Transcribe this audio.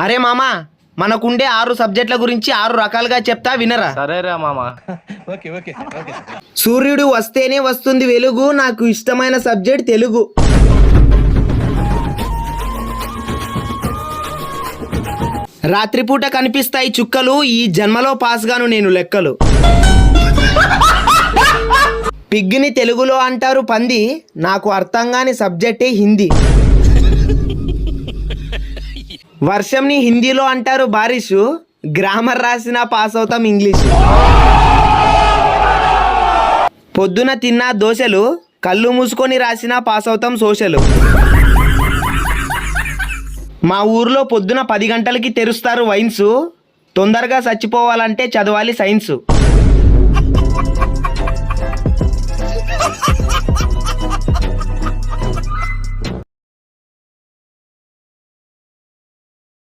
అరే మామా, మనకుండే 6 సబ్జెక్టుల గురించి 6 రకాలుగా చెప్తా వినరా. సరేరా మామా. సూర్యుడు వస్తేనే వస్తుంది వెలుగు, నాకు ఇష్టమైన సబ్జెక్ట్ తెలుగు. రాత్రిపూట కనిపిస్తాయి చుక్కలు, ఈ జన్మలో పాస్ గాను నేను లెక్కలు. పిగ్గిని తెలుగులో అంటారు పంది, నాకు అర్థం కాని సబ్జెక్టే హిందీ. వర్షంని హిందీలో అంటారు బారిషు, గ్రామర్ రాసినా పాస్ అవుతాం ఇంగ్లీష్. పొద్దున తిన్నా దోశలు, కళ్ళు మూసుకొని రాసినా పాస్ అవుతాం సోషలు. మా ఊర్లో పొద్దున 10 గంటలకి తెరుస్తారు వైన్స్, తొందరగా చచ్చిపోవాలంటే చదవాలి సైన్స్.